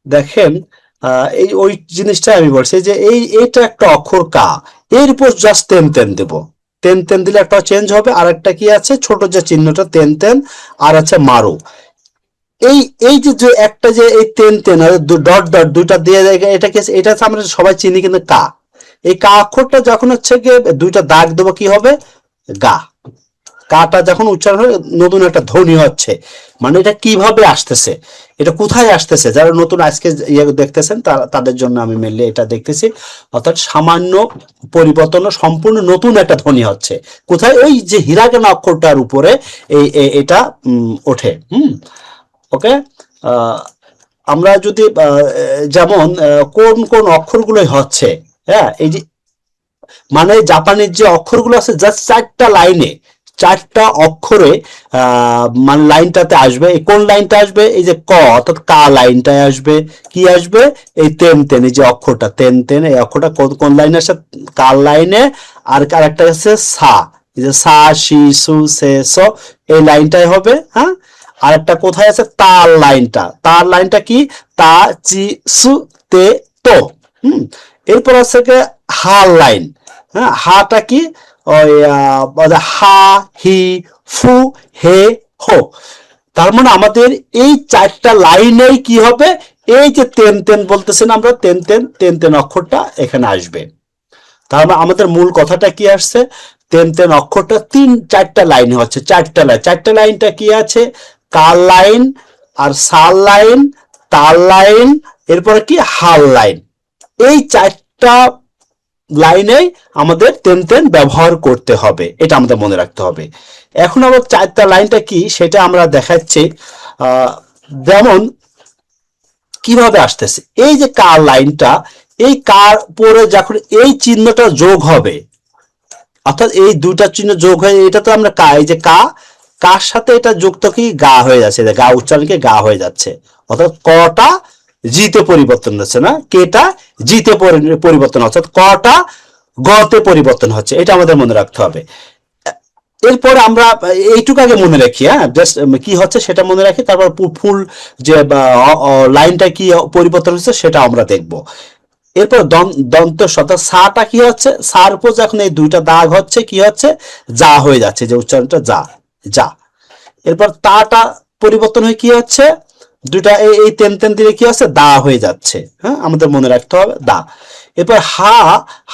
দেখেন, এই ওই জিনিসটা আমি বলছি যে এইটা একটা অক্ষর কা, এর উপর জাস্ট তেন তেন দেব। তেন তেন দিলে একটা চেঞ্জ হবে, আর একটা কি আছে ছোট যে চিহ্নটা তেন তেন, আর আছে মারু। এই এই যে যে একটা যে এই তেন তেন আর ডট ডট দুইটা দিয়ে দেয়, এটা কি এটা হচ্ছে আমরা সবাই চিনি কিন্তু কা। এই কা অক্ষরটা যখন হচ্ছে গিয়ে দুইটা দাগ দেবো কি হবে, গা। কাটা যখন উচ্চারণ হয় নতুন একটা ধ্বনি হচ্ছে, মানে এটা কিভাবে আসতেছে, এটা কোথায় আসতেছে, যারা নতুন আজকে ইয়ে দেখতেছেন তাদের জন্য আমি মেনলি এটা দেখতেছি। অর্থাৎ সামান্য পরিবর্তন, সম্পূর্ণ নতুন একটা ধ্বনি হচ্ছে কোথায়, ওই যে হিরাগানা অক্ষরটার উপরে এটা ওঠে। ওকে। আমরা যদি যেমন কোন কোন অক্ষরগুলো হচ্ছে, হ্যাঁ এই যে মানে জাপানের যে অক্ষরগুলো আছে জাস্ট চারটা লাইনে, চারটা অক্ষরে মানে লাইনটাতে আসবে, এই কোন লাইনটা আসবে, এই যে ক অর্থাৎ কা লাইনটায় আসবে, কি আসবে, এই তেন তেন, এই যে অক্ষরটা তেন তেন, এই অক্ষরটা কোন কোন লাইনে আসে, কার লাইনে। আর আরেকটা আছে সা, এই যে সা সি সু সে স, এই লাইনটাই হবে, হ্যাঁ। আরেকটা কোথায় আছে, তার লাইনটা, তার লাইনটা কি, তা চি সু তে তো। হুম। এরপর আছে হার লাইন, হ্যাঁ হাটা কি, ওই হা হি ফু হে হো। তার মানে আমাদের এই চারটা লাইনেই কি হবে, এই যে তেন তেন বলতেছেন আমরা, তেন তেন তেন তেন অক্ষরটা এখানে আসবে। তার মানে আমাদের মূল কথাটা কি আসছে, তেন তেন অক্ষরটা তিন চারটা লাইনে হচ্ছে, চারটা লাইন, চারটা লাইনটা কি আছে, কার লাইন, আর সাল লাইন, তার লাইন, এরপরে কি হাল লাইন। এই চারটা লাইনে আমাদের তেন তেন ব্যবহার করতে হবে, এটা আমাদের মনে রাখতে হবে। এখন আবার চারটা লাইনটা কি সেটা আমরা দেখাচ্ছি। যেমন কিভাবে আসতেছে, এই যে কার লাইনটা, এই কার পরে যখন এই চিহ্নটা যোগ হবে, অর্থাৎ এই দুইটা চিহ্ন যোগ হয়ে এটা তো আমরা কা, এই যে কা, কার সাথে এটা যুক্ত কি গা হয়ে যাচ্ছে, গা উচ্চারণকে গা হয়ে যাচ্ছে, অর্থাৎ কটা জিতে পরিবর্তন হচ্ছে, না কেটা জিতে পরিবর্তন, অর্থাৎ কটা গতে পরিবর্তন হচ্ছে, এটা আমাদের মনে রাখতে হবে। এরপরে আমরা এইটুকু আগে মনে রাখি, হ্যাঁ জাস্ট কি হচ্ছে সেটা মনে রাখি, তারপর ফুল যে লাইনটা কি পরিবর্তন হচ্ছে সেটা আমরা দেখব। এরপর দন্ত শত সাটা কি হচ্ছে, সার উপর যখন এই দুইটা দাগ হচ্ছে কি হচ্ছে, যা হয়ে যাচ্ছে, যে উচ্চারণটা যা, যা। এরপর তাটা পরিবর্তন হয়ে কি হচ্ছে, দুইটা এই তেন তেন দিলে কি হচ্ছে, দা হয়ে যাচ্ছে, হ্যাঁ আমাদের মনে রাখতে হবে দা। এরপর হা,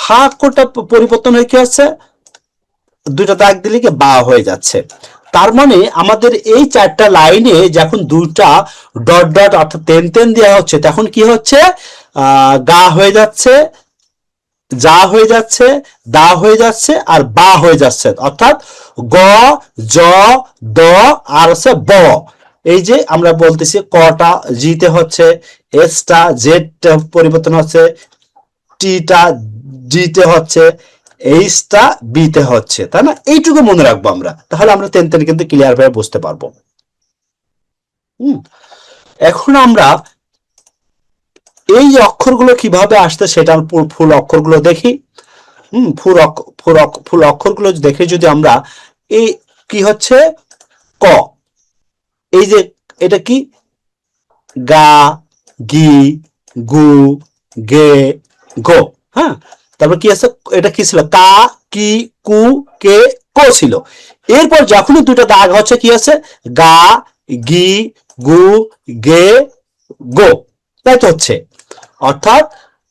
হা কোটা পরিবর্তন হয়ে কি হচ্ছে, দুইটা দাগ দিলে কি বা হয়ে যাচ্ছে। তার মানে আমাদের এই চারটা লাইনে যখন দুইটা ডট ডট অর্থাৎ তেন তেন দেওয়া হচ্ছে তখন কি হচ্ছে, গা হয়ে যাচ্ছে, যা হয়ে যাচ্ছে, দা হয়ে যাচ্ছে, আর বা হয়ে যাচ্ছে, অর্থাৎ গ, জ, দ, আর হচ্ছে ব। এই যে আমরা বলতেছি কটা জিতে হচ্ছে, এসটা জেড পরিবর্তন হচ্ছে, টিটা ডিতে হচ্ছে, এইচটা বিতে হচ্ছে, তাই না, এইটুকু মনে রাখবো আমরা, তাহলে আমরা তেন তেন কিন্তু ক্লিয়ার ভাবে বুঝতে পারবো। হুম। এখন আমরা এই অক্ষরগুলো কিভাবে আসছে সেটা ফুল অক্ষরগুলো দেখি। ফুল অক্ষরগুলো দেখে যদি আমরা এই কি হচ্ছে, ক, এই যে এটা কি, গা, গি, গু, গে, গো, হ্যাঁ। তারপর কি আছে, এটা কি ছিল, কা, কি, কু, কে, কো ছিল। এরপর যখনই দুটো দাগ হচ্ছে কি আছে, গা, গি, গু, গে, গো, তাই তো হচ্ছে। অর্থাৎ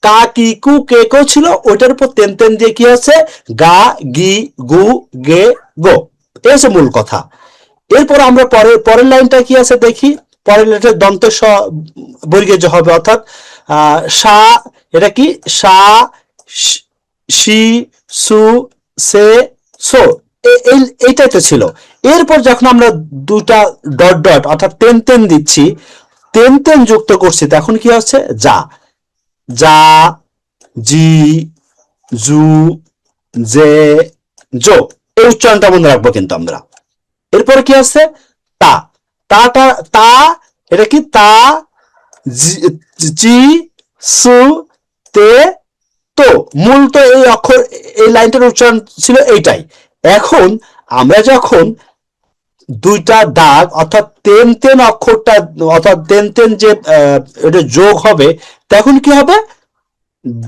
কা কি কু কে কো ছিল, ওইটার উপর তেন তেন দিয়ে কি আছে, গা, গি, গু, গে, গো। এই হচ্ছে মূল কথা। এরপর আমরা পরের পরের লাইনটা কি আছে দেখি, পরের লাইনটা দন্ত স বর্গীয় যে হবে, অর্থাৎ সা, এটা কি সা, শি, সু, সে, সো, এইটাই তো ছিল। এরপর যখন আমরা দুটা ডট ডট অর্থাৎ তেন তেন দিচ্ছি, তেন তেন যুক্ত করছি, তখন কি হচ্ছে, যা, যা, জি, জু, জে, জো, এই উচ্চারণটা মনে রাখবো কিন্তু আমরা। এরপরে কি আছে, তা, তাটা তা, এটা কি তা, জি, সু, তে, তো। মূল তো এই অক্ষর, এই লাইনটার উচ্চারণ ছিল এইটাই। এখন আমরা যখন দুইটা দাগ অর্থাৎ তেন তেন অক্ষরটা অর্থাৎ তেন তেন যে এটা যোগ হবে, তখন কি হবে?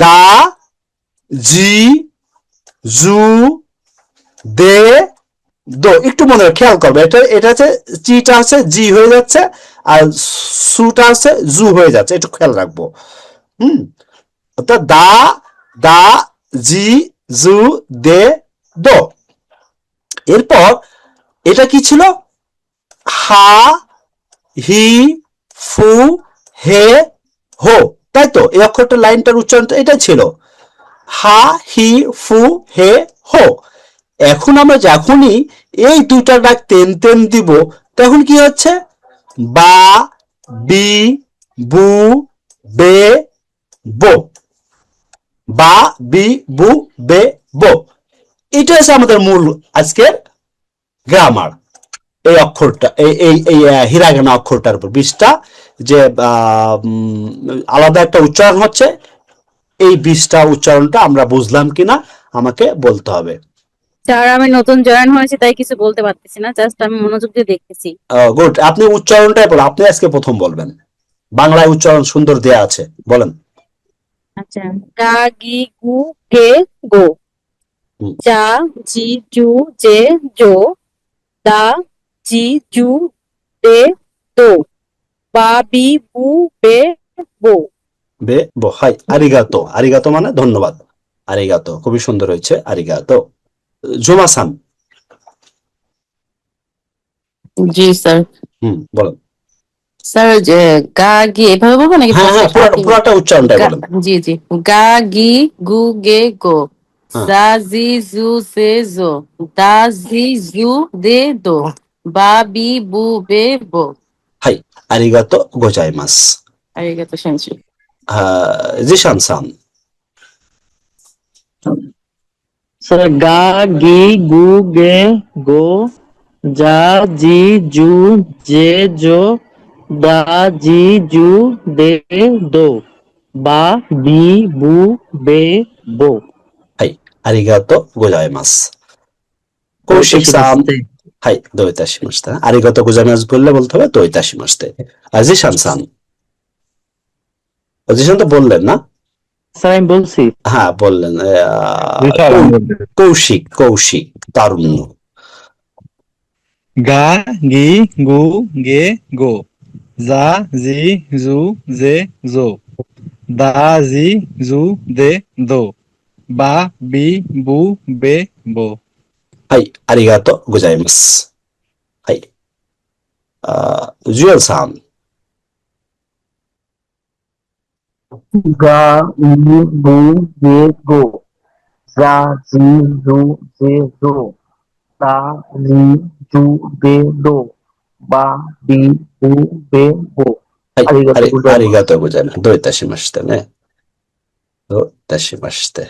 দা, জি, জু, দে, দো। একটু মনে খেয়াল করবে, এটা এটা হচ্ছে চিটা আছে জি হয়ে যাচ্ছে, আর সুটা আছে জু হয়ে যাচ্ছে, একটু খেয়াল রাখবো। হুম, অর্থাৎ দা, দা, জি, জু, দে, দো। এরপর এটা কি ছিল? হা, হি, ফু, হে, হো। তাই তো এই অক্ষরটা লাইনটার উচ্চারণ এটাই ছিল, হা, হি, ফু, হে, হো। এখন আমরা যখনই এই দুইটা ডাক তেন তেন দিব, তখন কি হচ্ছে? বা, বি, বু, বে, বো। বা, বি, বু, বে, বো। এটা হচ্ছে আমাদের মূল আজকের গ্রামার। এই অক্ষরটা এই এই এই হিরাগানা অক্ষরটার উপর 20টা যে আলাদা একটা উচ্চারণ হচ্ছে, এই 20টা উচ্চারণটা আমরা বুঝলাম কিনা আমাকে বলতে হবে। স্যার আমি নতুন জয়েন হয়েছি তাই কিছু বলতে পারতেছি না, জাস্ট আমি মনোযোগ দিয়ে দেখতেছি। গুড, আপনি উচ্চারণটাই বলেন, আপনি আজকে প্রথম বলবেন। বাংলায় উচ্চারণ সুন্দর দেয়া আছে, বলেন। আচ্ছা, গা গি গু গে গো, হুম, যা জি জু জে জো, দা জি জু দে দো, বা বি বু বে বো। বে বো। হাই, আরিগাতো। আরিগাতো মানে ধন্যবাদ। আরিগাতো খুবই সুন্দর হয়েছে, আরিগাতো। জুমাসান। জি স্যার। বলেন। স্যার যে গা গি এভাবে বলবো নাকি হ্যাঁ হ্যাঁ, পুরাটা স্টার্টিং? পুরাটা উচ্চারণটাই বলেন। জি জি। গা গি গু গে গো, হ্যাঁ, জা জি জু জে জো, দা জি জু দে দো, বা বি বু বে বো। はい、ありがとうございます。আরিগাতো সেনসি।ジシャンさん。স্যার গা গি গু গে গো, যা জি জু জে জো, দা জি জু দে দো, বা বি বু বে বো। はい、ありがとうございます。どういたকৌশিকしま সাম। して。はい、どういたしました。ありがとうございますবললে বলতে হবেどういたしまして。জিশান সান। জিশান তো বললেন না? স্যার আমি বলছি। হ্যাঁ বললেন। কৌশিক, কৌশিক তারুণ্য। গা গি গু গে গো, যা জি জু জে জো, দা জি জু দে দো, বা বি বু বে বো। はい、ありがとうございます。はい。ジュエルさん。গা ই গু গে গো, যা জি জু জে জো, দা জি জু দে দো, বা বি বু বে বো। はい、ありがとうございあります。がとうございます。どういたしましてね。どういたしまして。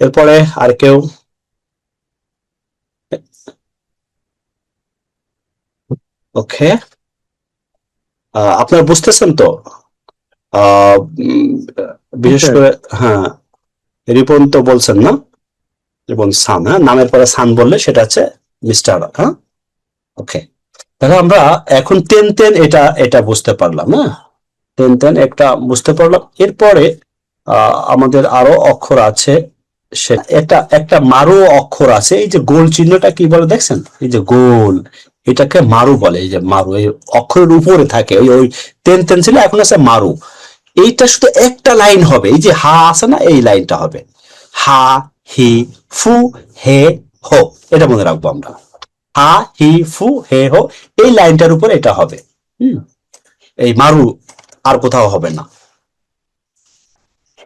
এরপরে আর কেউ? ওকে, আপনারা বুঝতেছেন তো? বিশেষ করে হ্যাঁ, রিপন তো বলছেন না? রিপন সান, হ্যাঁ, নামের পরে সান বললে সেটা হচ্ছে মিস্টার। হ্যাঁ, ওকে। তাহলে আমরা এখন তেন তেন এটা এটা বুঝতে পারলাম। হ্যাঁ, তেন তেন একটা বুঝতে পারলাম। এরপরে আমাদের আরো অক্ষর আছে, সে একটা একটা মারু অক্ষর আছে। এই যে গোল চিহ্নটা কি বলে দেখছেন? এই যে গোল, এটাকে মারু বলে। এই যে মারু, এই অক্ষরের উপরে থাকে। ওই ওই তেন তেন ছিল, এখন আছে মারু। এইটা শুধু একটা লাইন হবে, এই যে হা আছে না, এই লাইনটা হবে হা, হি, ফু, হে, হো। এটা মনে রাখবো আমরা। হা, হি, ফু, হে, হো, এই লাইনটার উপর এটা হবে। এই মারু আর কোথাও হবে না।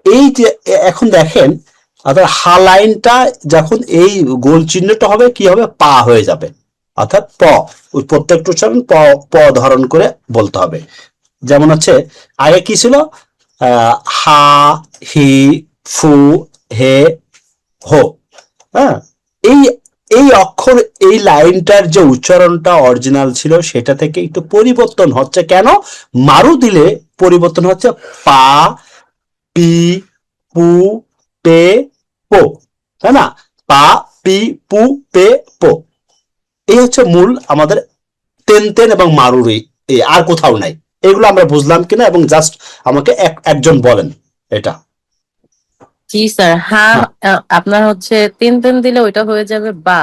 এই যে এখন দেখেন, অর্থাৎ হা লাইনটা যখন এই গোল চিহ্নটা হবে, কি হবে? পা হয়ে যাবে। অর্থাৎ প, ওই প্রত্যেকটা উচ্চারণ প প ধারণ করে বলতে হবে। যেমন হচ্ছে আগে কি ছিল? হা, হি, ফু, হে, হো। হ্যাঁ, এই এই অক্ষর এই লাইনটার যে উচ্চারণটা অরিজিনাল ছিল সেটা থেকে একটু পরিবর্তন হচ্ছে। কেন? মারু দিলে পরিবর্তন হচ্ছে পা, পি, পু, পে, পো। তাই না? পা, পি, পু, পে, পো। এই হচ্ছে মূল আমাদের তেন তেন এবং মারুরি, আর কোথাও নাই। এগুলো আমরা বুঝলাম কিনা, এবং জাস্ট আমাকে একজন বলেন এটা। জি স্যার, হ্যাঁ। হ্যাঁ আপনার হচ্ছে তিন তিন দিলে ওইটা হয়ে যাবে বা,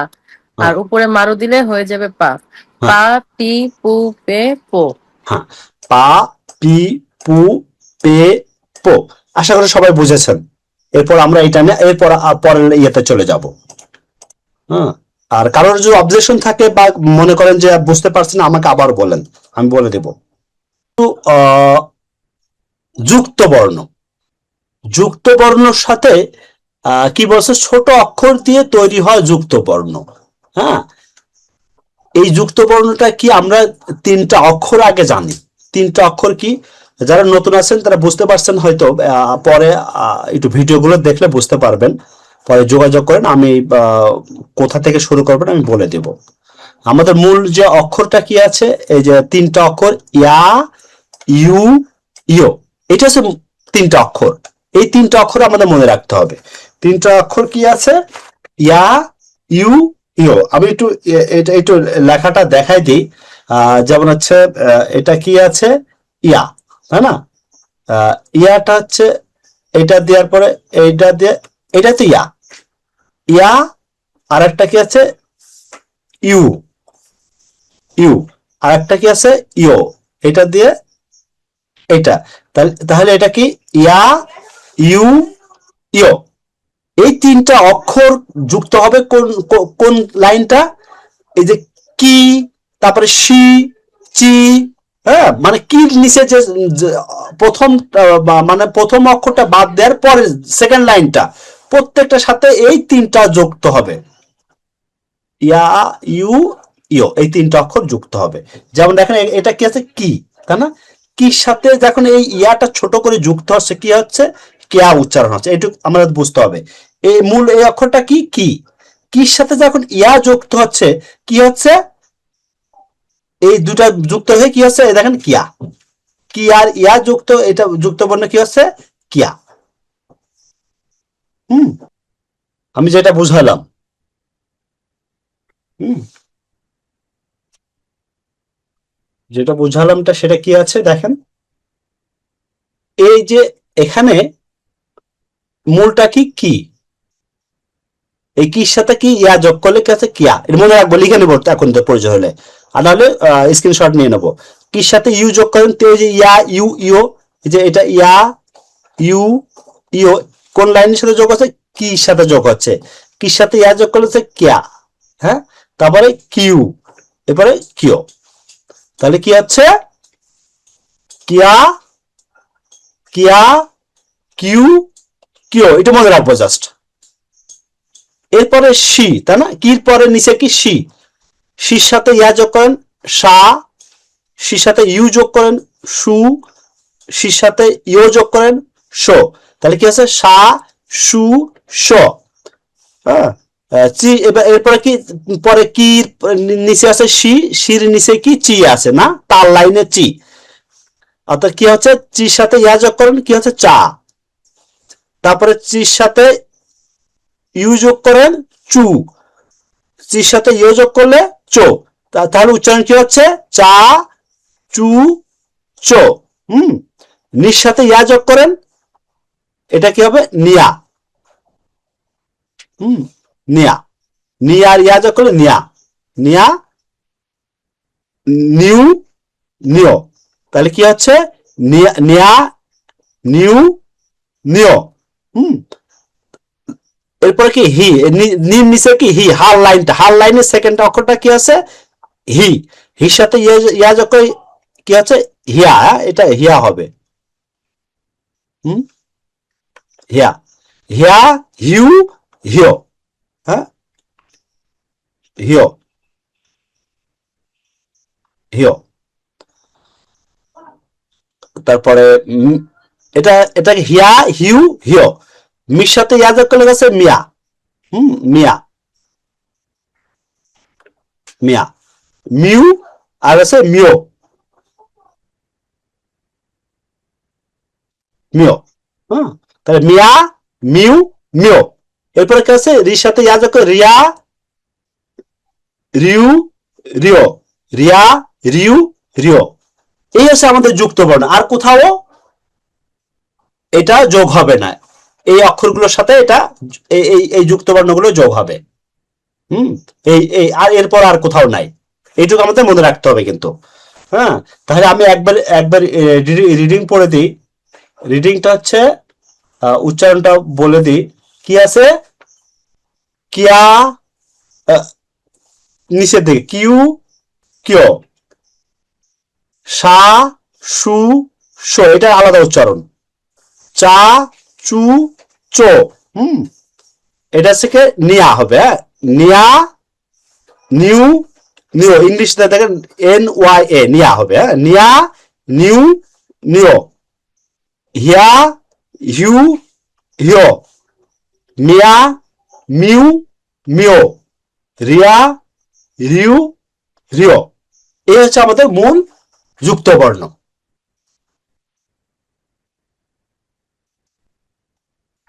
আর হ্যাঁ উপরে মারু দিলে হয়ে যাবে পা। হ্যাঁ পা, পি, পু, পে, পো। হ্যাঁ, পা, পি, পু, পে, পো। আশা করি সবাই বুঝেছেন। এরপর আমরা এটা নিয়ে এরপর পরের ইয়েতে চলে যাব। হ্যাঁ, আর কারোর যদি অবজেকশন থাকে বা মনে করেন যে বুঝতে পারছেন, আমাকে আবার বলেন, আমি বলে দেব। আহ, যুক্ত বর্ণ, যুক্ত বর্ণর সাথে কি বলছে, ছোট অক্ষর দিয়ে তৈরি হয় যুক্ত বর্ণ। হ্যাঁ, এই যুক্ত বর্ণটা কি আমরা তিনটা অক্ষর আগে জানি। তিনটা অক্ষর কি, যারা নতুন আছেন তারা বুঝতে পারছেন হয়তো, পরে একটু ভিডিওগুলো দেখলে বুঝতে পারবেন, পরে যোগাযোগ করেন, আমি কোথা থেকে শুরু করবেন আমি বলে দেব। আমাদের মূল যে অক্ষরটা কি আছে, এই যে তিনটা অক্ষর, ইয়া, ইউ, ইও, এটা হচ্ছে তিনটা অক্ষর। এই তিনটা অক্ষর আমাদের মনে রাখতে হবে। তিনটা অক্ষর কি আছে, ইয়া, ইউ, ইও। আমি একটু এটা একটু লেখাটা দেখাই দিই। যেমন হচ্ছে এটা কি আছে, ইয়া, তাই না? ইয়াটা হচ্ছে এটা দেওয়ার পরে এইটা দিয়ে, এটা তো ইয়া, ইয়া। আর একটা কি আছে, ইউ, ইউ। আর একটা কি আছে, ইও, এটা দিয়ে এটা। তাহলে এটা কি, ইয়া, ইউ, ইও। এই তিনটা অক্ষর যুক্ত হবে কোন কোন লাইনটা, এই যে কি, তারপরে সি, চি। হ্যাঁ, মানে কি নিচে যে প্রথম মানে প্রথম অক্ষরটা বাদ দেওয়ার পরে সেকেন্ড লাইনটা, প্রত্যেকটার সাথে এই তিনটা যুক্ত হবে, ইয়া, ইউ, ইও। এই তিনটা অক্ষর যুক্ত হবে। যেমন দেখেন এটা কি আছে, কি, তাই না? কির সাথে যখন এই ইয়াটা ছোট করে যুক্ত হচ্ছে, কি হচ্ছে, কেয়া উচ্চারণ হচ্ছে। এইটুকু আমাদের বুঝতে হবে। এই মূল এই অক্ষরটা কি, কি, কির সাথে যখন ইয়া যুক্ত হচ্ছে, কি হচ্ছে, এই দুটা যুক্ত হয়ে কি হচ্ছে, এই দেখেন কিয়া, কি আর ইয়া যুক্ত, এটা যুক্ত বর্ণ কি হচ্ছে, কিয়া। হুম, আমি যেটা বুঝালাম। হুম, যেটা বুঝালামটা সেটা কি আছে দেখেন, এই যে এখানে মূলটা কি, কি, এই কির সাথে কি ইয়া যোগ করলে কি আছে, কিয়া। এটা মনে রাখবো, লিখে নেবো এখন তো প্রয়োজন হলে, আর নাহলে স্ক্রিনশট নিয়ে নেবো। কির সাথে ইউ যোগ করেন তো এই যে ইয়া, ইউ, ইও। এই যে এটা ইয়া, ইউ, ইও, কোন লাইনের সাথে যোগ হচ্ছে, কির সাথে যোগ হচ্ছে। কির সাথে ইয়া যোগ করলে হচ্ছে কিয়া। হ্যাঁ, তারপরে কিউ, এরপরে কিও। তাহলে কি হচ্ছে, কিয়া, কিয়া, কিউ, কিও। এটা মনে রাখবো জাস্ট। এরপরে সি, তাই না? কির পরে নিচে কি, সি, সির সাথে ইয়া যোগ করেন, সা, সির সাথে ইউ যোগ করেন, সু, সির সাথে ইও যোগ করেন, শো। তাহলে কি আছে, সা, সু, শো। হ্যাঁ, চি। এবার এরপরে কি, পরে কি নিচে আছে সি, সির নিচে কি, চি আছে না, তার লাইনে চি। অর্থাৎ কি হচ্ছে, চির সাথে ইয়া যোগ করেন, কি হচ্ছে, চা। তারপরে চির সাথে ইউ যোগ করেন, চু। চির সাথে ইউ যোগ করলে চো। তাহলে উচ্চারণ কি হচ্ছে, চা, চু, চো। হুম, নির সাথে ইয়া যোগ করেন, এটা কি হবে, নিয়া। হুম, নিয়া, নিয়া আর ইয়া যোগ করলে নিয়া, নিয়া, নিউ, নিও। তাহলে কি হচ্ছে, নিয়া, নিয়া, নিউ, নিও। হুম, এরপরে কি, হি, নির নিচে কি, হি, হার লাইনটা, হার লাইনের সেকেন্ড অক্ষরটা কি আছে, হি। হির সাথে ইয়া যোগ করে কি আছে, হিয়া। এটা হিয়া হবে। হুম, হিয়া, হিয়া, হিউ, হিও। হ্যাঁ, হিও, হিও। তারপরে এটা এটাকে হিয়া, হিউ, হিও। মির সাথে ইয়া যোগ করলে গেছে মিয়া। হুম, মিয়া, মিয়া, মিউ, আর আছে মিও, মিও। হ্যাঁ, তাহলে মিয়া, মিউ, মিও। এরপরে কি আছে, রির সাথে ইয়া যোগ করে রিয়া, রিউ, রিও, রিয়া, রিউ, রিও। এই হচ্ছে আমাদের যুক্ত বর্ণ। আর কোথাও এটা যোগ হবে না, এই অক্ষরগুলোর সাথে এটা এই যুক্ত বর্ণগুলো যোগ হবে। হুম, এই আর এরপর আর কোথাও নাই, এইটুকু আমাদের মনে রাখতে হবে কিন্তু। হ্যাঁ, তাহলে আমি একবার রিডিং পড়ে দিই। রিডিংটা হচ্ছে, উচ্চারণটা বলে দিই। কি আছে? কিয়া, নিচের দিকে কিউ, কিয়, সা, সু, শো, এটা আলাদা উচ্চারণ। চা, চু, চো। হুম, এটা থেকে নিয়া হবে। হ্যাঁ, নিয়া, নিউ, নিও, ইংলিশটা দেখেন NYA, নিয়া হবে। হ্যাঁ, নিয়া, নিউ, নিও। হিয়া, হিউ, হিও। মিয়া, মিউ, মিও। রিয়া, রিউ, রিও। এই হচ্ছে আমাদের মূল যুক্ত বর্ণ।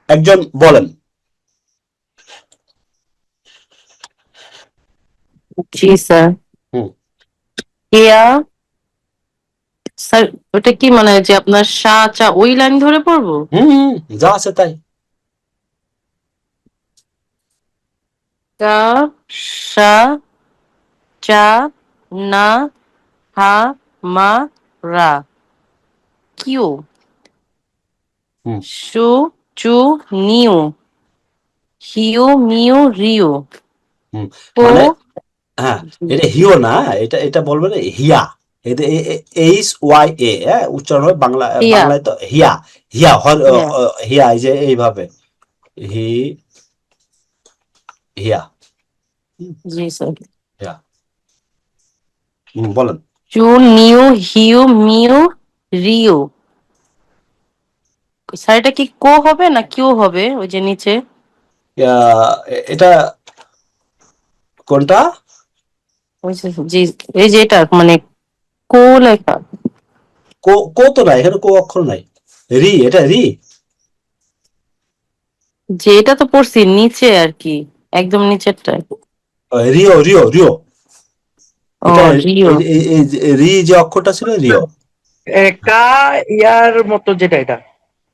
একজন বলেন। জি স্যার। হুম, কেয়া, স্যার ওটা কি মানে যে আপনার সা চা ওই লাইন ধরে পড়বো? হুম, যা আছে তাই। কা, সা, চা, না, হা, মা, রা। কিউ, হুম, সু, চু, নিউ, হিউ, মিউ, রিউ, হুম, কো। মানে হ্যাঁ, এটা হিও না, এটা এটা বলবেন হিয়া। এটা HYA, হ্যাঁ, উচ্চারণ হবে বাংলা, ইয়া, বাংলায় তো হিয়া। হিয়া ইয়া। হিয়া, এই যে এইভাবে হি, হিয়া, জি স্যার। হিয়া। বলেন। চু, নিউ, হিউ, মিউ, রিউ। স্যার এটা কি কো হবে না কিউ হবে ওই যে নিচে? এটা কোনটা? ওই যে জি, এই যে এটা মানে কো লেখা। কো, কো তো নাই এখানে, কো অক্ষর নাই। রি, এটা রি। যে এটা তো পড়ছি নিচে আর কি, একদম নিচেরটায়। রিও, রিও, রিও। ও এটা রিও। রি যে অক্ষরটা ছিল, রিও। কা ইয়ার মতো যেটা এটা।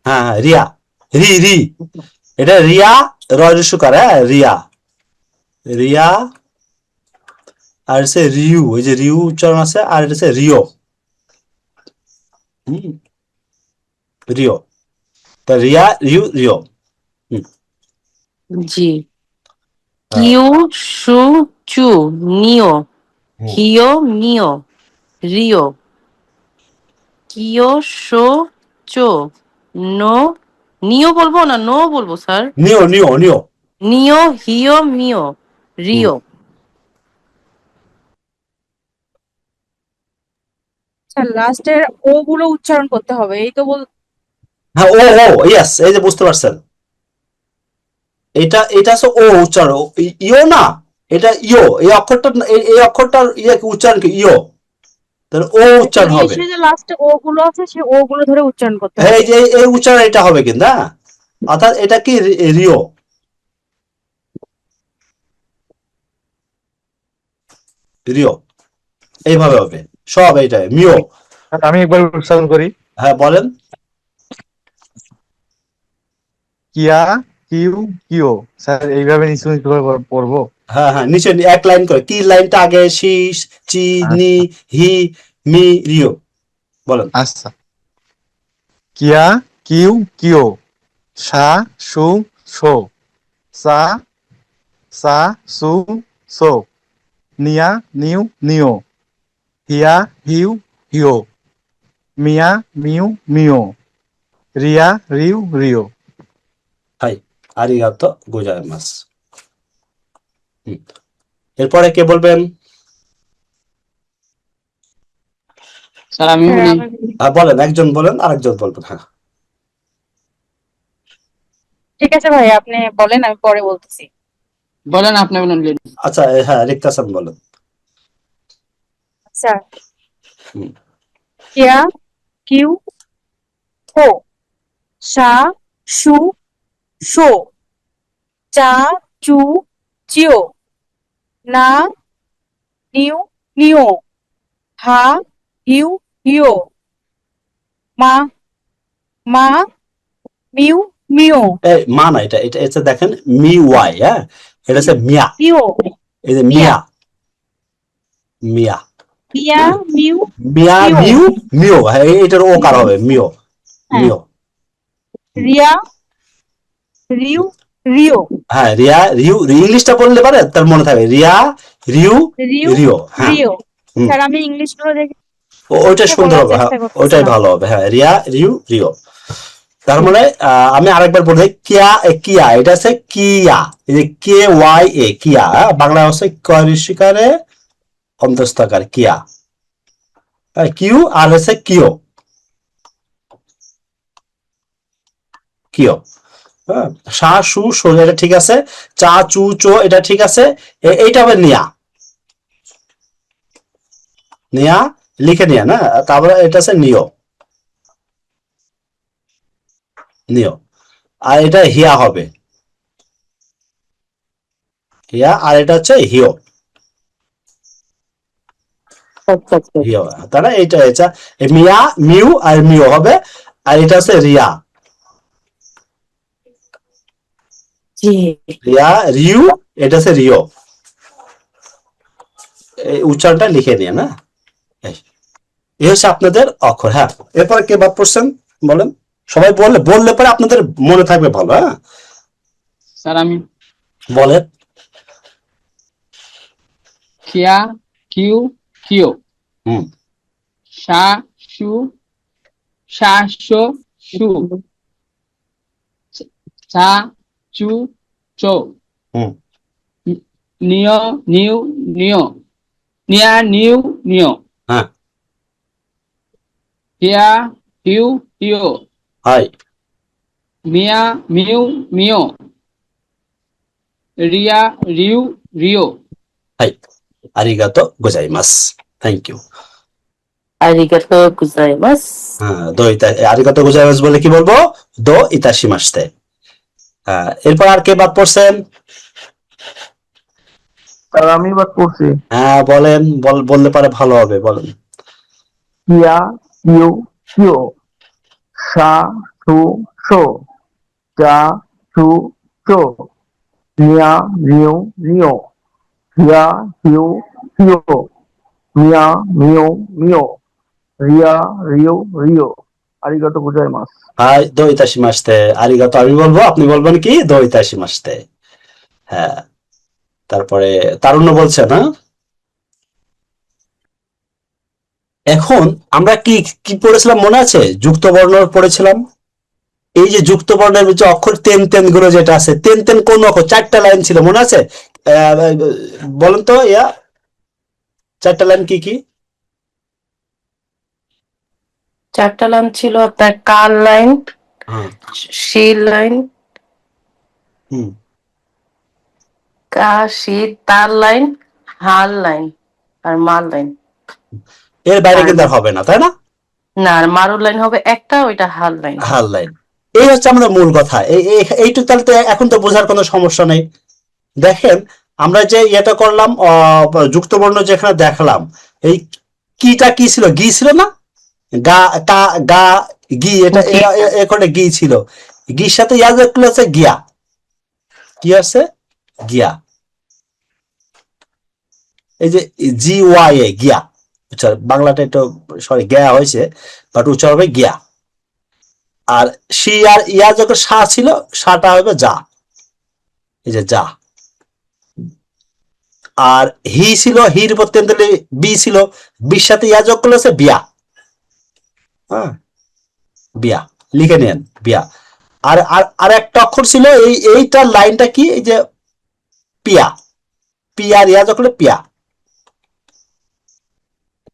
হ্যাঁ, হ্যাঁ, রিয়া, রি, রি। এটা রিয়া, রয় রসুকার, হ্যাঁ, রিয়া, রিয়া। আর হচ্ছে রিউ, ওই যে রিউ উচ্চারণ আছে, আর এটা হচ্ছে রিও। হুম, রিও। তা রিয়া, রিউ, রিও। হুম, জি। আহ, কিউ, সু, চু, নিও, হুম। হিও, মিও, রিও। কিও, শো, চো, নো, নিও বলবো না নো বলবো স্যার? নিও, নিও, নিও। নিও, হিও, মিও, হুম, রিও। আচ্ছা, লাস্টের ও গুলো উচ্চারণ করতে হবে, এই তো হ্যাঁ, ও, ও, ইয়েস, এই যে বুঝতে পারছেন। এটা এটা হচ্ছে ও উচ্চারণ, ইও না, এটা ইও। এই অক্ষরটা, এই অক্ষরটার ইয়ে উচ্চারণ কি ইও, তাহলে ও উচ্চারণ হবে। ইংলিশে যে লাস্টে ও গুলো আছে সে ও গুলো ধরে উচ্চারণ করতে হ্যাঁ, হবে। এই যে এই উচ্চারণ এটা হবে কিন্তু, হ্যাঁ। অর্থাৎ এটা কি রিও, রিও, এইভাবে হবে সব, এইটাই মিও। আমি একবার উচ্চারণ করি। হ্যাঁ, বলেন। কিয়া, কিউ, কিও। স্যার এইভাবে নিচু নিচু করে পড়বো? হ্যাঁ, হ্যাঁ, নিচে এক লাইন করে, কি লাইনটা আগে, শীষ, চি, নি, আচ্ছা, হি, মি, রিও। বলেন। আচ্ছা। কিয়া, কিউ, কিও। সা, সু, সো। সা, সা, সু, সো। নিয়া, নিউ, নিও। হিয়া, হিউ, হিও। মিয়া, মিউ, মিও। রিয়া, রিউ, রিও। হাই, আরিগাতো গোজাইমাস। হুম, এরপরে কে বলবেন? স্যার আমি হ্যাঁ, বলি। হ্যাঁ, বলেন, একজন বলেন, আরেকজন বলবেন। হ্যাঁ, ঠিক আছে ভাই, আপনি বলেন, আমি পরে বলতেছি। বলেন, আপনি বলেন। আচ্ছা, হ্যাঁ, রিক্তাসান বলেন। আচ্ছা, হুম, কিয়া, কিউ, কো, সা, সু, শো, চা, চু, চিও, না, নিউ, নিও, হা হিউ হিও, মা মা মিউ মিও, এই মা না, এটা এটা এটা দেখেন মি ওয়াই, হ্যাঁ, এটা হচ্ছে মিয়া, মিও, এই যে মিয়া, মিয়া, মিয়া, মিয়া মিউ মিয়া মিও, মিউ মিও, হ্যাঁ এটার ও কার হবে মিও, হ্যাঁ, মিও, রিয়া রিউ রিও, হ্যাঁ রিয়া রিউ, ইংলিশটা বললে পারে তার মনে থাকবে, রিয়া রিউ রিউ রিও, হ্যাঁ, রিও। হুম, স্যার আমি ইংলিশ গুলো দেখে ওইটা সুন্দর বলার হবে, হ্যাঁ চেষ্টা ওইটাই করতেছিলাম। ভালো হবে, হ্যাঁ রিয়া রিউ রিও। তার মানে আমি আরেকবার বলি, কিয়া কিয়া, এটা হচ্ছে কিয়া, এই যে কে ওয়াই এ কিয়া, বাংলা হচ্ছে কয়ঋষিকারে অন্তস্থকার কিয়া, কিউ আর হচ্ছে কিও, কিও, হ্যাঁ, সা সু সো এটা ঠিক আছে, চা চু চো এটা ঠিক আছে, এইটা হবে নিয়া, নিয়া লিখে নিয়া না, তারপরে এটা আছে নিও, নিও, আর এটা হিয়া হবে, হিয়া, আর এটা হচ্ছে হিও, আচ্ছা আচ্ছা হিও, তাহলে এইটা এটা মিয়া মিউ আর মিও হবে, আর এটা হচ্ছে রিয়া, জি। রিয়া রিউ, এটা হচ্ছে রিও, এই উচ্চারণটা লিখে নিয়ে না, এই এই হচ্ছে আপনাদের অক্ষর, হ্যাঁ। এরপরে কে বাদ পড়ছেন বলেন, সবাই বললে বললে পরে আপনাদের মনে থাকবে ভালো, হ্যাঁ স্যার আমি বলেন, খিয়া কিউ কিও, হুম, সা সু সা শো সু, চা চু চো, হুম, নিয় নিউ নিয়, নিয়া নিউ নিয়, হ্যাঁ, হিয়া হিউ হিও, হাই, মিয়া মিউ মিয়, রিয়া রিউ রিও। হাই, আরিগাতো গোজাইমাস, থ্যাংক ইউ। আরিগাতো গোজাইমাস। হ্যাঁ, দো ইতা, আরিগাতো গোজাইমাস বলে কি বলবো, দো ইতাশিমাস্তে। হ্যাঁ, এরপর আর কে বাদ পড়ছেন, স্যার আমি বাদ পড়ছি। হ্যাঁ বলেন, বললে পারে ভালো হবে, বলেন, কিয়া কিউ কিও, সা সু সো, চা চু চো, নিয়া নিউ নিও, হিয়া হিউ হিও, মিয়া মিউ মিও, রিয়া রিউ রিও। আরিগাতো গোজাইমাস। হাই দো ইতাশিমাস্তে, আরিগাতো আমি বলবো, আপনি বলবেন কি দো ইতাশিমাস্তে, হ্যাঁ। তারপরে তারুণ্য বলছে না, এখন আমরা কি কি পড়েছিলাম মনে আছে, যুক্ত বর্ণ পড়েছিলাম, এই যে যুক্ত বর্ণের যে অক্ষর তেন তেন গুলো যেটা আছে, তেন তেন কোন অক্ষর, চারটা লাইন ছিল মনে আছে, আহ, বলেন তো ইয়া, চারটা লাইন কি কি, চারটা লাইন ছিল আপনার কার লাইন, হ্যাঁ, শি লাইন, হুম, কা শি তার লাইন, হার লাইন, আর মার লাইন। এর বাইরে আর কিন্তু আর হবে না, তাই না, না, আর মারুর লাইন হবে একটা, ওইটা হার লাইন। হাল লাইন, এই হচ্ছে আমাদের মূল কথা, এইটুকু তাহলে তো এখন তো বোঝার কোনো সমস্যা নেই। দেখেন আমরা যে ইয়েটা করলাম, যুক্ত বর্ণ যেখানে দেখলাম, এই কিটা কি ছিল, গি ছিল না, গা কা গা গি, এটা জি। এখানে গি ছিল, গির সাথে ইয়া যেগুলো আছে গিয়া, কি আছে গিয়া, এই যে জি ওয়াই এ গিয়া, উচ্চারণ বাংলাটা একটু সরি গিয়া হয়েছে, বাট উচ্চারণ হবে গিয়া, আর সি আর ইয়া যখন সা ছিল, সাটা হবে যা, এই যে যা, আর হি ছিল, হির উপর তেন্তলে বি ছিল, বির সাথে ইয়া যোগ করলে হচ্ছে বিয়া, হ্যাঁ বিয়া, লিখে নেন বিয়া, আর আর আর একটা অক্ষর ছিল, এইটার লাইনটা কি, এই যে পিয়া, পিয়ার ইয়া যোগ করলে পিয়া।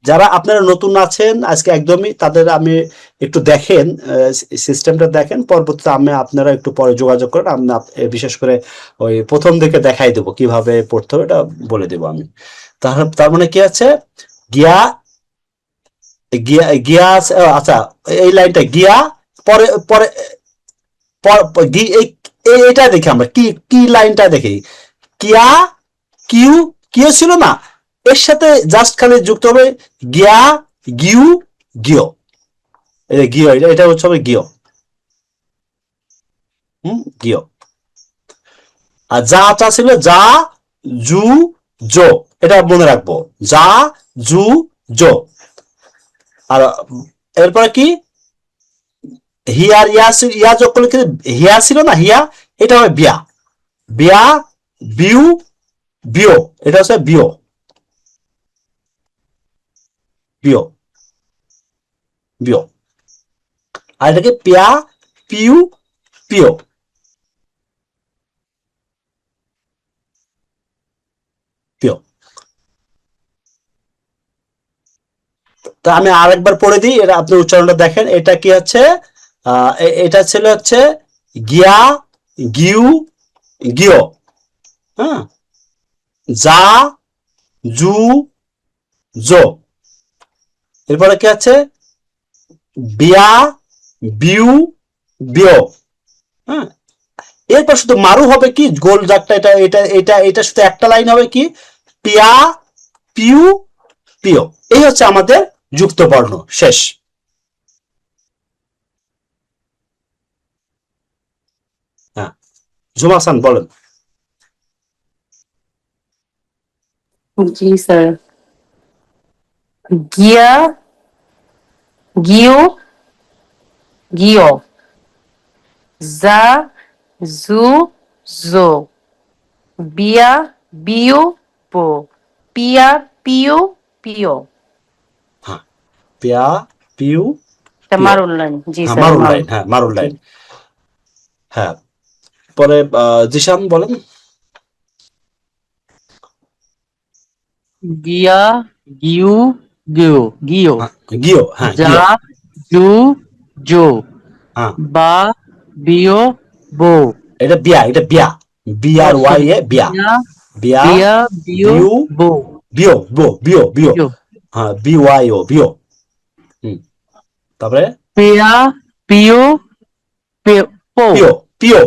যারা আপনারা নতুন আছেন আজকে একদমই, তাদের আমি একটু দেখেন, সিস্টেমটা দেখেন, পরবর্তীতে আমি আপনারা একটু পরে যোগাযোগ করেন, আমি বিশেষ করে ওই প্রথম দিকে দেখাই দেবো কিভাবে পড়তে হবে, এটা বলে দেবো আমি। তার মানে কি আছে, গিয়া গিয়া গিয়া আচ্ছা, এই লাইনটা গিয়া, পরে পরে এইটা দেখি আমরা কি কি লাইনটা দেখি, কিয়া কিউ কিউ ছিল না, এর সাথে জাস্ট খালি যুক্ত হবে গিয়া, গিউ, গিও। এই গিও, এটা হচ্ছে হবে গিও। গিও। আর যাটা ছিল যা, জু, জো, এটা মনে রাখবো, যা, জু, জো। আর এরপরে কি হিয়ার ইয়া যোগ করলে হিয়া ছিল না, হিয়া, এটা হবে বিয়া, বিয়া, বিউ, বিও, এটা হচ্ছে বিও, বিও, বিও। আর এটাকে পিয়া, পিউ, পিও, পিও। তো আমি আরেকবার পড়ে দিই, এটা আপনি উচ্চারণটা দেখেন। এটা কি হচ্ছে, এটা ছিল হচ্ছে গিয়া, গিউ, গিও, হ্যাঁ, যা, জু, জো। এরপরে কি আছে বিয়া, বিউ, বিও, হ্যাঁ। এরপর শুধু মারু হবে কি গোল দাগটা, এটা এটা এটা এটা শুধু একটা লাইন হবে কি পিয়া, পিউ, পিও। এই হচ্ছে আমাদের যুক্ত বর্ণ, শেষ। হ্যাঁ, জুমা হাসান বলেন। जी सर। गिया, गियो, गियो, जा, जू, जो, बिया, बियो, पो, पिया, पियो, पियो। হ্যাঁ, পিয়া, পিউ, এটা পিও। মারুল লাইন, জি হ্যাঁ, স্যার মারুল মারুল। লাইন, হ্যাঁ মারুল জি। লাইন। হ্যাঁ, পরে জিশান বলেন। গিয়া, গিউ, গিও, গিও, হ্যাঁ, গিও, হ্যাঁ যা, গিও, জু, জো, হ্যাঁ। বা, বিও, বো। এটা বিয়া, এটা বিয়া, বি আর ওয়াই সরি, এ, বিয়া, বিয়া, বিয়া, বিয়া, বিও, বিউ, বো, বিও, বো, বিও, বিও, বিও। হ্যাঁ, বি ওয়াই ও, বিও। তারপরে পেয়া, পিও, পো, পিও, পিও,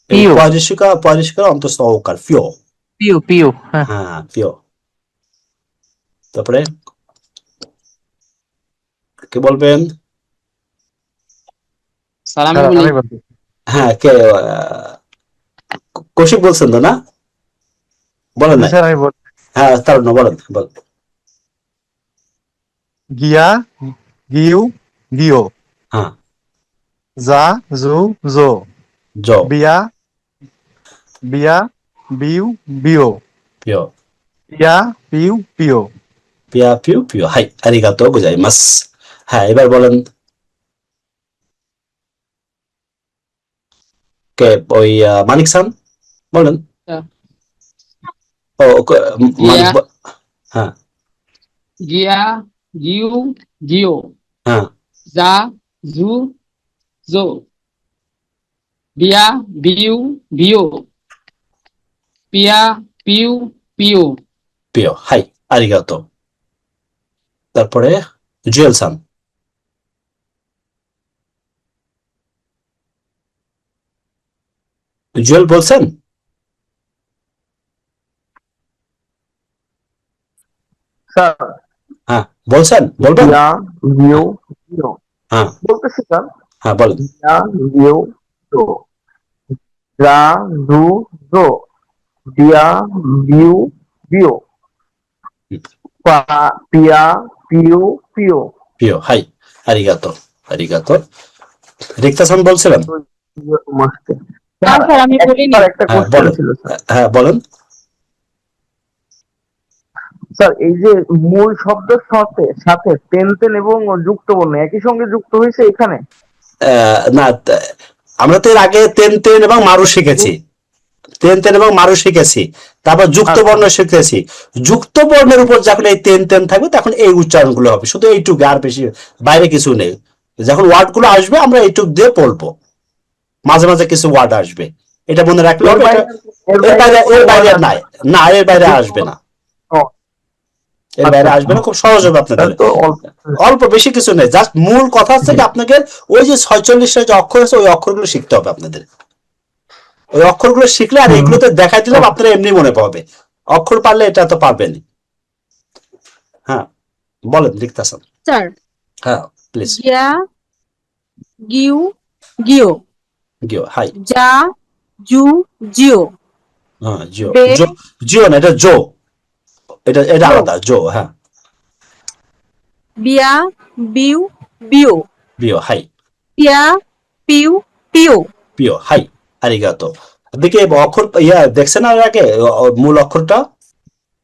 এই পিও, পয়রিশিকা অন্তস্থ অকার, পিও, পিও, পিও, হ্যাঁ। হ্যাঁ পিও। তারপরে কে বলবেন? স্যার আমি স্যার বলি। আমি বলছি। হ্যাঁ, কে কৌশিক বলছেন তো না, বলেন জি না? স্যার আমি বলছি। হ্যাঁ, তার না বলেন, বলেন। গিয়া, গিউ, গিও, হ্যাঁ, যা, জু, জো, জ, বিয়া, বিয়া, বিউ, বিও, পিও, পিয়া, পিউ, পিও। পিয়া, পিউ, পিও। হাই, আরিগাতো গোজাইমাস। হ্যাঁ, এবার বলেন কে, ওই মানিক সান বলেন। হ্যাঁ। মানিক গিয়া, হ্যাঁ, গিয়া, গিউ, গিও, হ্যাঁ, যা, জু, জো, বিয়া, বিউ, বিও, পিয়া, পিউ, পিও। পিও। হাই, আরিগাতো। তারপরে জুয়েল সান। জুয়েল বলছেন? স্যার হ্যাঁ, বলছেন, বলবেন? গিয়া, গিউ, গিও, হ্যাঁ, বলতেছি স্যার। হ্যাঁ বলেন। গিয়া, গিউ, গিও, যা, জু, জো, বিয়া, বিউ, বিও, পিয়া, পিউ, পিও। পিও। হাই, আরিগাতো, আরিগাতো। রিক্তা সান বলছিলেন? মাস্তে। না স্যার আমি বলিনি। স্যার একটা হ্যাঁ কোশ্চেন বলেন, ছিল স্যার। হ্যাঁ বলেন। স্যার এই যে মূল শব্দের সাথে সাথে তেন এবং যুক্ত বর্ণ একই সঙ্গে যুক্ত হয়েছে এখানে। না, আমরা তো এর আগে তেন তেন এবং মারু শিখেছি, তেন তেন এবং মারু শিখেছি, তারপর যুক্ত বর্ণ শিখেছি। যুক্ত বর্ণের উপর যখন এই তেন তেন থাকবে তখন এই উচ্চারণগুলো হবে, শুধু এইটুকু, আর বেশি বাইরে কিছু নেই। যখন ওয়ার্ড গুলো আসবে আমরা এইটুক দিয়ে পড়বো, মাঝে মাঝে কিছু ওয়ার্ড আসবে, এটা মনে রাখলে হবে। এর বাইরে নাই, না এর বাইরে আসবে না, এর বাইরে আসবে না, খুব সহজ হবে আপনাদের। তো অল্প বেশি কিছু নেই, জাস্ট মূল কথা হচ্ছে যে আপনাকে ওই যে 46টা যে অক্ষর আছে ওই অক্ষরগুলো শিখতে হবে আপনাদের। ওই অক্ষরগুলো শিখলে আর এগুলোতে দেখাই দিলে আপনারা এমনি মনে পাবে, অক্ষর পারলে এটা তো পারবেন। হ্যাঁ বলেন, লিখতেছেন। স্যার হ্যাঁ প্লিজ। গিয়া গিউ গিও জিও, হাই। যা জু জিও হ্যাঁ জিও, বে জো, জিও না, এটা জো, এটা জো আলাদা, জো, হ্যাঁ। বিয়া বিউ বিও বিও, হাই। পিয়া পিউ পিও পিও, হাই। আরিগাতো। দেখি এই অক্ষর দেখছেন আর আগে মূল অক্ষরটা?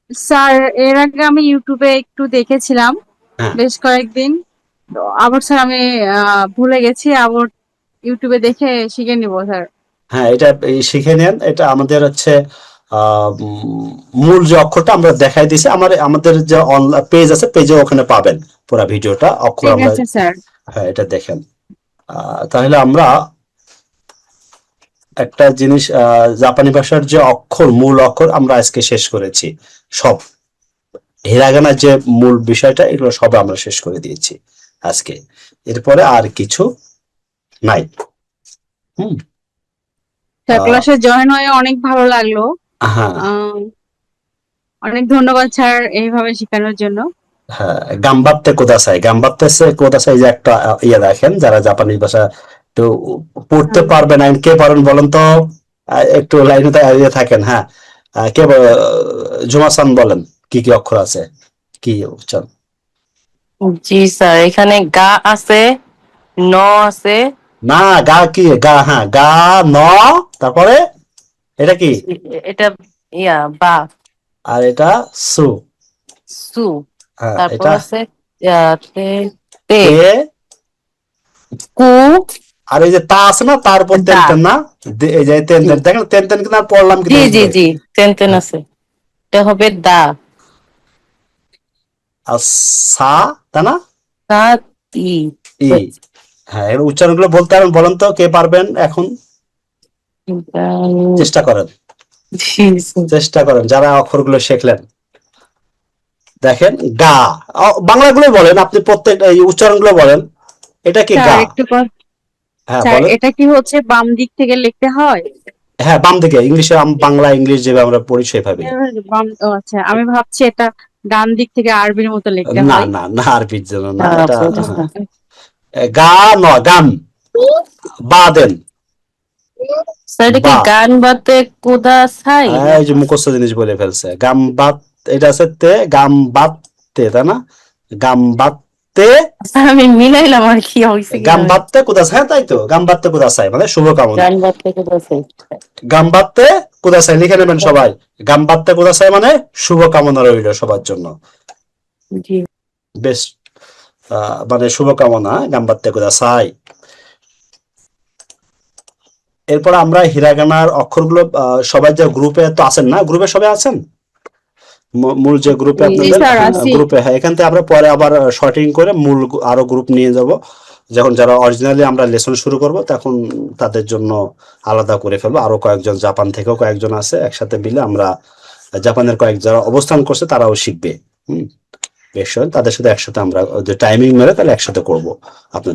স্যার এর আগে আমি ইউটিউবে একটু দেখেছিলাম হ্যাঁ বেশ কয়েকদিন, তো আবার স্যার আমি ভুলে গেছি, আবার ইউটিউবে দেখে শিখে নিব স্যার। হ্যাঁ, এটা শিখে নেন। এটা আমাদের হচ্ছে মূল যে অক্ষরটা আমরা দেখাই দিছি, আমাদের যে পেজ আছে, পেজে ওখানে পাবেন পুরো ভিডিওটা, অক্ষর ঠিক আমরা। আছে স্যার। হ্যাঁ এটা দেখেন। তাহলে আমরা একটা জিনিস, জাপানি ভাষার যে অক্ষর, মূল অক্ষর আমরা আজকে শেষ করেছি সব। হিরাগানার যে মূল বিষয়টা, এগুলো সব আমরা শেষ করে দিয়েছি আজকে। এরপরে আর কিছু নাই। হুম। স্যার আহ, ক্লাসে জয়েন হয়ে অনেক ভালো লাগলো। হ্যাঁ আহ, অনেক ধন্যবাদ স্যার এইভাবে শেখানোর জন্য। হ্যাঁ, গাম্বাত্তে কোদাসাই, গাম্বাত্তে কোদাসাই যে একটা দেখেন, যারা জাপানি ভাষা একটু পড়তে পারবেন, কে পারেন বলেন তো? একটু লাইনে থাকেন। হ্যাঁ, জুমাসান বলেন, কি কি অক্ষর আছে, কি উচ্চারণ? জি স্যার, এখানে গা আছে, ন আছে, না, গা কি, গা, হ্যাঁ গা, ন, তারপরে এটা কি? এটা বা, আর এটা সু। সু, হ্যাঁ তারপর এটা আছে তে, তে, তে। কু, আর এই যে তা আছে না, তার উপর তেন দা। তেন না, এই যে তেন জি তেন, দেখেন তেন তেন কিন্তু আর পড়লাম জি কিনা জি উপরে। জি, তেন আছে, এটা হবে দা। আর সা, তা না, তা, ই। ই। হ্যাঁ, এর উচ্চারণ গুলো বলতে পারবেন? বলেন তো, কে পারবেন এখন? চেষ্টা করেন, জি স্যার। চেষ্টা করেন, যারা অক্ষরগুলো শিখলেন। দেখেন, গা, বাংলাগুলো বলেন আপনি, প্রত্যেক এই উচ্চারণগুলো বলেন। এটা কি স্যার গা? হ্যাঁ স্যার বলেন। এটা কি হচ্ছে বাম দিক থেকে লিখতে হয়? হ্যাঁ বাম দিকে, ইংলিশে, বাংলা ইংলিশ যেভাবে আমরা পড়ি সেভাবেই। ও আচ্ছা, আমি ভাবছি এটা ডান দিক থেকে আরবির মতো লিখতে না হয়। না না, আরবির জন্য না খারাপ এটা। বলছো না। গা ন, গান, বা দেন, স্যার এটা কি বা। গান বাতে কোদা সাই না? এই যে মুখস্থ জিনিস বলে ফেলছে, গাম বাত, এটা আছে তে, গাম বাততে, তাই না? গাম বাততে, স্যার আমি মিলাইলাম আর কি হয়েছে গাম কিভাবে। বাততে কুদাসাই, হ্যাঁ তাই তো, গাম বাততে কুদাসাই মানে শুভকামনা। গান বাতে কোদা সাই। গাম বাততে কুদাসাই লিখে নেবেন সবাই। গাম বাততে কুদাসাই মানে শুভকামনা রইল সবার জন্য, জি বেশ, মানে শুভকামনা, গাম বাততে কুদাসাই। এরপর আমরা হিরাগানার অক্ষরগুলো, সবাই যে গ্রুপে তো আছেন না, গ্রুপে সবাই আছেন? মূল যে গ্রুপে জি জি আপনাদের, স্যার হ্যাঁ আছি। গ্রুপে, হ্যাঁ এখান থেকে আমরা পরে আবার শর্টিং করে মূল আরো গ্রুপ নিয়ে যাব। যখন যারা অরিজিনালি আমরা লেসন শুরু করব, তখন তাদের জন্য আলাদা করে ফেলবো। আরো কয়েকজন, জাপান থেকেও কয়েকজন আছে, একসাথে মিলে আমরা, জাপানের কয়েক যারা অবস্থান করছে তারাও শিখবে। বেশ, তাদের সাথে একসাথে আমরা যে টাইমিং মেরে তাহলে একসাথে করবো আপনাদের।